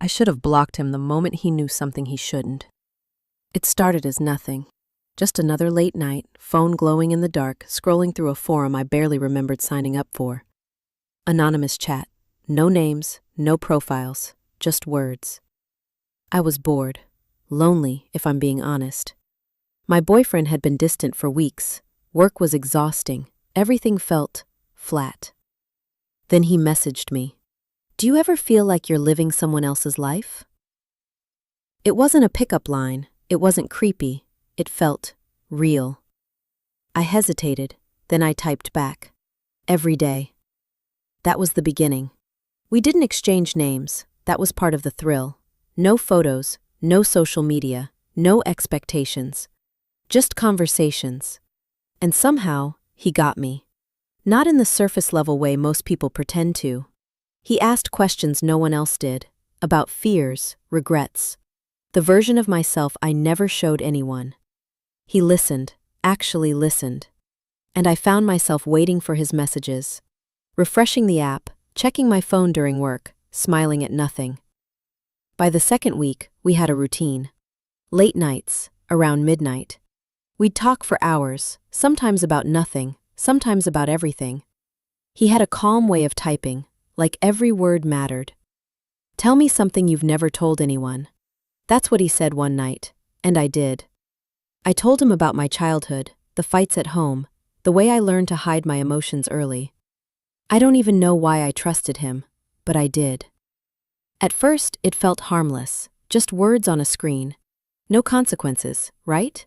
I should have blocked him the moment he knew something he shouldn't. It started as nothing. Just another late night, phone glowing in the dark, scrolling through a forum I barely remembered signing up for. Anonymous chat. No names, no profiles, just words. I was bored. Lonely, if I'm being honest. My boyfriend had been distant for weeks. Work was exhausting. Everything felt flat. Then he messaged me. Do you ever feel like you're living someone else's life? It wasn't a pickup line. It wasn't creepy. It felt real. I hesitated, then I typed back. Every day. That was the beginning. We didn't exchange names. That was part of the thrill. No photos, no social media, no expectations. Just conversations. And somehow, he got me. Not in the surface-level way most people pretend to. He asked questions no one else did, about fears, regrets, the version of myself I never showed anyone. He listened, actually listened. And I found myself waiting for his messages, refreshing the app, checking my phone during work, smiling at nothing. By the second week, we had a routine. Late nights, around midnight. We'd talk for hours, sometimes about nothing, sometimes about everything. He had a calm way of typing, like every word mattered. Tell me something you've never told anyone. That's what he said one night, and I did. I told him about my childhood, the fights at home, the way I learned to hide my emotions early. I don't even know why I trusted him, but I did. At first, it felt harmless, just words on a screen. No consequences, right?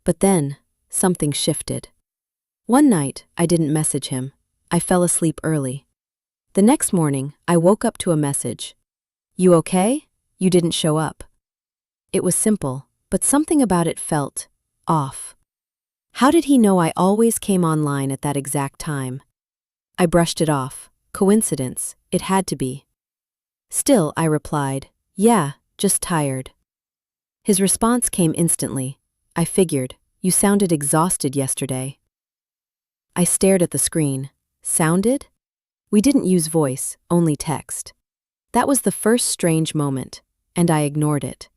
But then, something shifted. One night, I didn't message him. I fell asleep early. The next morning, I woke up to a message. You okay? You didn't show up. It was simple, but something about it felt off. How did he know I always came online at that exact time? I brushed it off. Coincidence, it had to be. Still, I replied, yeah, just tired. His response came instantly. I figured, you sounded exhausted yesterday. I stared at the screen. Sounded? We didn't use voice, only text. That was the first strange moment, and I ignored it.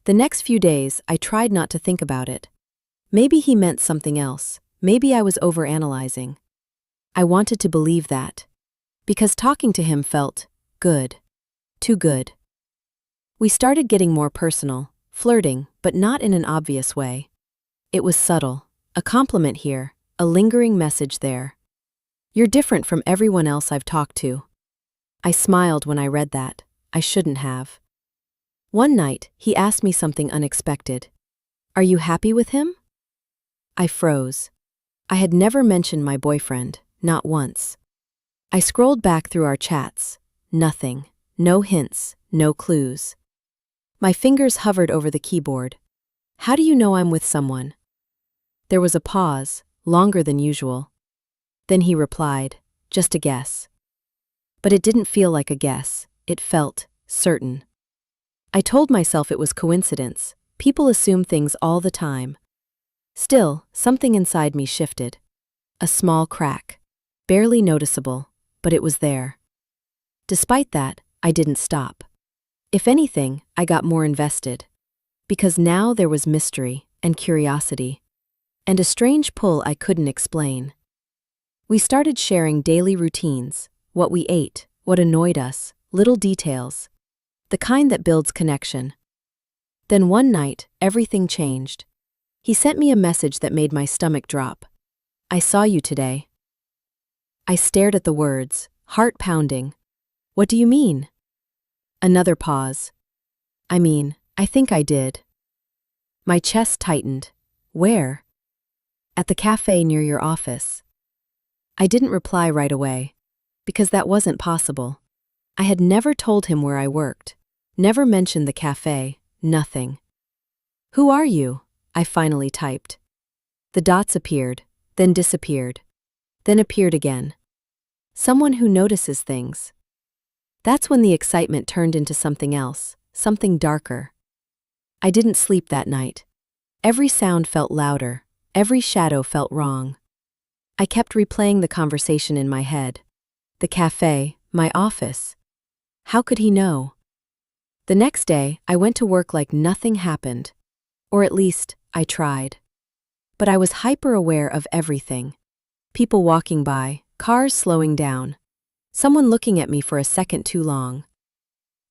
The next few days, I tried not to think about it. Maybe he meant something else. Maybe I was overanalyzing. I wanted to believe that. Because talking to him felt good. Too good. We started getting more personal, flirting, but not in an obvious way. It was subtle. A compliment here, a lingering message there. You're different from everyone else I've talked to. I smiled when I read that. I shouldn't have. One night, he asked me something unexpected. Are you happy with him? I froze. I had never mentioned my boyfriend, not once. I scrolled back through our chats. Nothing. No hints, no clues. My fingers hovered over the keyboard. How do you know I'm with someone? There was a pause, longer than usual. Then he replied, just a guess. But it didn't feel like a guess. It felt certain. I told myself it was coincidence. People assume things all the time. Still, something inside me shifted. A small crack. Barely noticeable, but it was there. Despite that, I didn't stop. If anything, I got more invested. Because now there was mystery and curiosity. And a strange pull I couldn't explain. We started sharing daily routines, what we ate, what annoyed us, little details. The kind that builds connection. Then one night, everything changed. He sent me a message that made my stomach drop. I saw you today. I stared at the words, heart pounding. What do you mean? Another pause. I think I did. My chest tightened. Where? At the cafe near your office. I didn't reply right away, because that wasn't possible. I had never told him where I worked, never mentioned the cafe, nothing. Who are you? I finally typed. The dots appeared, then disappeared, then appeared again. Someone who notices things. That's when the excitement turned into something else, something darker. I didn't sleep that night. Every sound felt louder, every shadow felt wrong. I kept replaying the conversation in my head. The cafe, my office. How could he know? The next day, I went to work like nothing happened. Or at least, I tried. But I was hyper-aware of everything. People walking by, cars slowing down, someone looking at me for a second too long.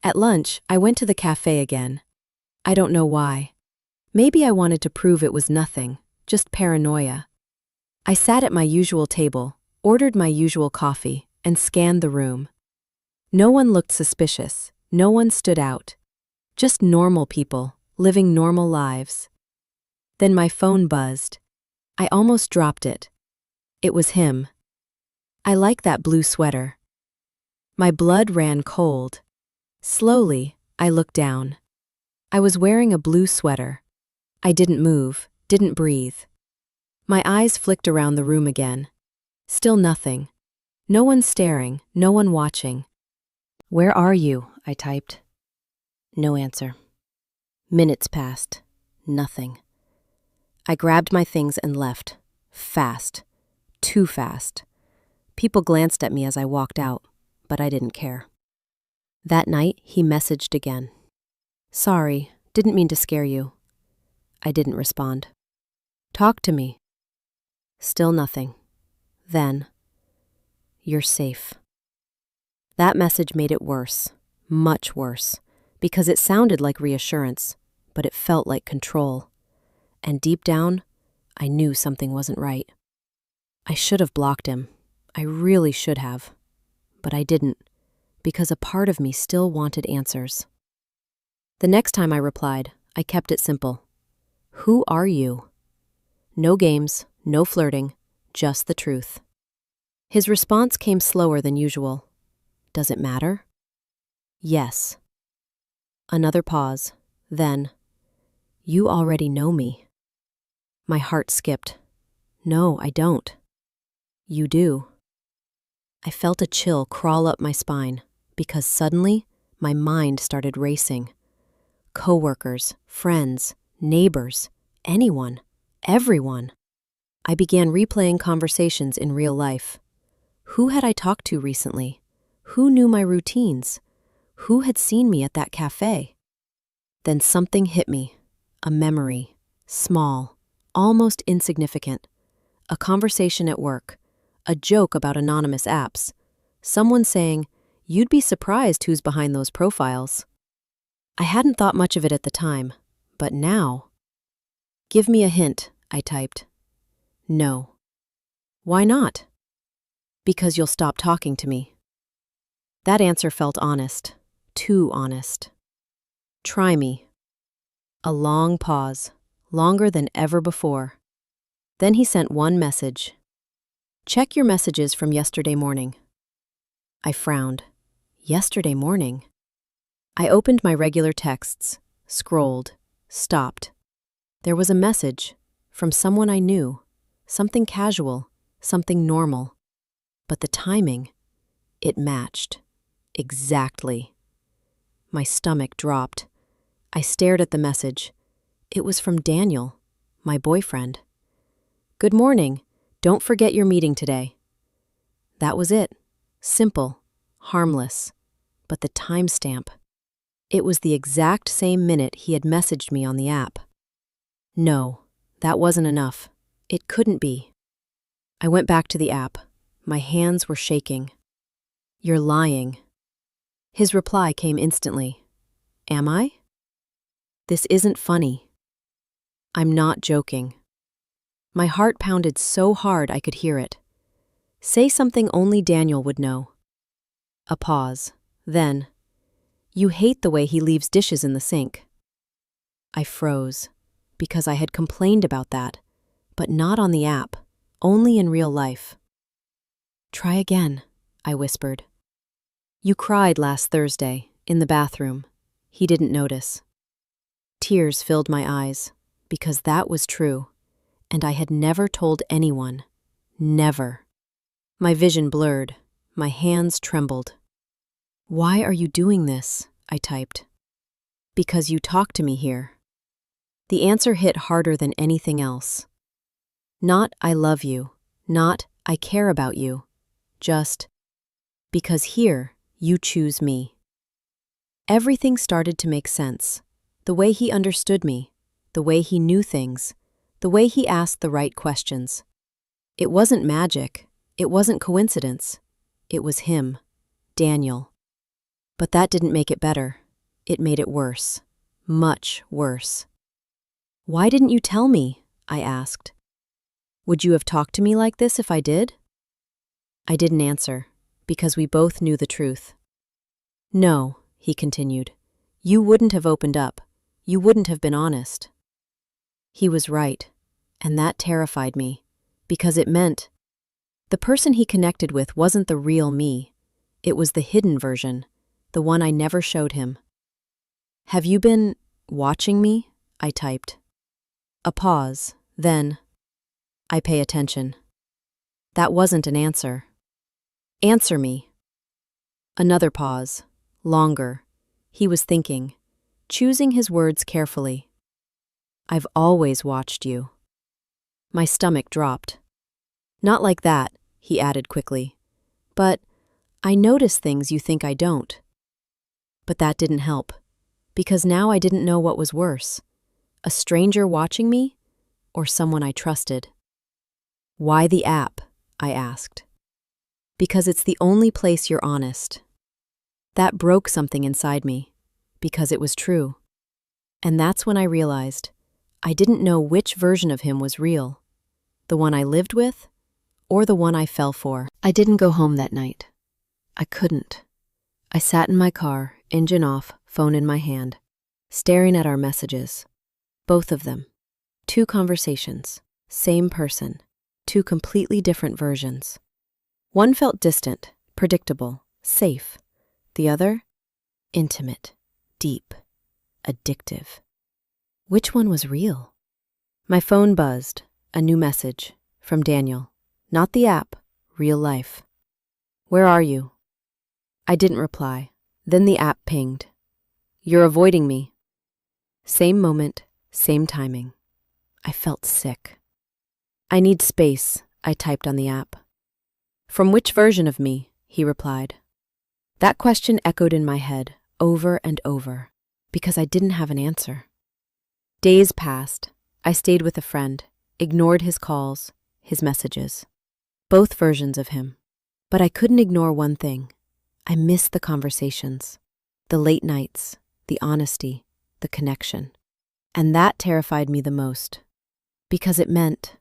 At lunch, I went to the cafe again. I don't know why. Maybe I wanted to prove it was nothing, just paranoia. I sat at my usual table, ordered my usual coffee, and scanned the room. No one looked suspicious, no one stood out. Just normal people, living normal lives. Then my phone buzzed. I almost dropped it. It was him. I like that blue sweater. My blood ran cold. Slowly, I looked down. I was wearing a blue sweater. I didn't move, didn't breathe. My eyes flicked around the room again. Still nothing. No one staring, no one watching. "Where are you?" I typed. No answer. Minutes passed. Nothing. I grabbed my things and left. Fast. Too fast. People glanced at me as I walked out, but I didn't care. That night, he messaged again. "Sorry, didn't mean to scare you." I didn't respond. "Talk to me." Still nothing. Then, "You're safe." That message made it worse, much worse, because it sounded like reassurance, but it felt like control. And deep down, I knew something wasn't right. I should have blocked him. I really should have. But I didn't, because a part of me still wanted answers. The next time I replied, I kept it simple. "Who are you?" No games, no flirting, just the truth. His response came slower than usual. "Does it matter?" "Yes." Another pause, then, "You already know me." My heart skipped. "No, I don't." "You do." I felt a chill crawl up my spine, because suddenly, my mind started racing. Coworkers, friends, neighbors, anyone, everyone. I began replaying conversations in real life. Who had I talked to recently? Who knew my routines? Who had seen me at that cafe? Then something hit me, a memory, small, almost insignificant. A conversation at work, a joke about anonymous apps, someone saying, "You'd be surprised who's behind those profiles." I hadn't thought much of it at the time, but now. "Give me a hint," I typed. "No." "Why not?" "Because you'll stop talking to me." That answer felt honest, too honest. "Try me." A long pause, longer than ever before. Then he sent one message. "Check your messages from yesterday morning." I frowned. Yesterday morning? I opened my regular texts, scrolled, stopped. There was a message from someone I knew, something casual, something normal. But the timing, it matched. Exactly. My stomach dropped. I stared at the message. It was from Daniel, my boyfriend. "Good morning. Don't forget your meeting today." That was it. Simple, harmless. But the timestamp. It was the exact same minute he had messaged me on the app. No, that wasn't enough. It couldn't be. I went back to the app. My hands were shaking. "You're lying." His reply came instantly. "Am I?" "This isn't funny." "I'm not joking." My heart pounded so hard I could hear it. "Say something only Daniel would know." A pause. Then, "You hate the way he leaves dishes in the sink." I froze, because I had complained about that, but not on the app, only in real life. "Try again," I whispered. "You cried last Thursday, in the bathroom." He didn't notice. Tears filled my eyes, because that was true, and I had never told anyone. Never. My vision blurred. My hands trembled. "Why are you doing this?" I typed. "Because you talk to me here." The answer hit harder than anything else. Not "I love you," not "I care about you," just "because here you choose me." Everything started to make sense. The way he understood me, the way he knew things, the way he asked the right questions. It wasn't magic. It wasn't coincidence. It was him, Daniel. But that didn't make it better. It made it worse. Much worse. "Why didn't you tell me?" I asked. "Would you have talked to me like this if I did?" I didn't answer, because we both knew the truth. "No," he continued. "You wouldn't have opened up. You wouldn't have been honest." He was right, and that terrified me, because it meant the person he connected with wasn't the real me. It was the hidden version, the one I never showed him. "Have you been watching me?" I typed. A pause, then, "I pay attention." That wasn't an answer. "Answer me." Another pause, longer. He was thinking, choosing his words carefully. "I've always watched you." My stomach dropped. "Not like that," he added quickly. "But I notice things you think I don't." But that didn't help, because now I didn't know what was worse, a stranger watching me or someone I trusted. "Why the app?" I asked. "Because it's the only place you're honest." That broke something inside me, because it was true. And that's when I realized I didn't know which version of him was real, the one I lived with or the one I fell for. I didn't go home that night. I couldn't. I sat in my car, engine off, phone in my hand, staring at our messages. Both of them. 2 conversations, same person, 2 completely different versions. One felt distant, predictable, safe. The other, intimate, deep, addictive. Which one was real? My phone buzzed, a new message, from Daniel. Not the app, real life. "Where are you?" I didn't reply. Then the app pinged. "You're avoiding me." Same moment, same timing. I felt sick. "I need space," I typed on the app. "From which version of me?" he replied. That question echoed in my head, over and over, because I didn't have an answer. Days passed. I stayed with a friend, ignored his calls, his messages. Both versions of him. But I couldn't ignore one thing. I missed the conversations, the late nights, the honesty, the connection. And that terrified me the most, because it meant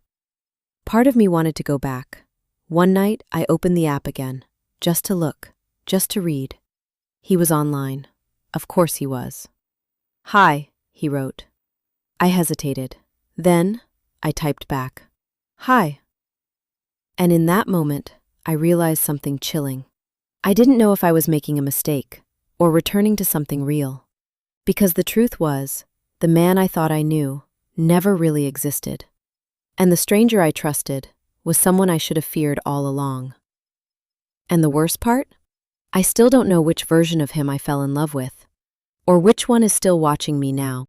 part of me wanted to go back. One night, I opened the app again, just to look, just to read. He was online. Of course he was. "Hi," he wrote. I hesitated. Then I typed back, "Hi." And in that moment, I realized something chilling. I didn't know if I was making a mistake or returning to something real. Because the truth was, the man I thought I knew never really existed. And the stranger I trusted was someone I should have feared all along. And the worst part? I still don't know which version of him I fell in love with, or which one is still watching me now.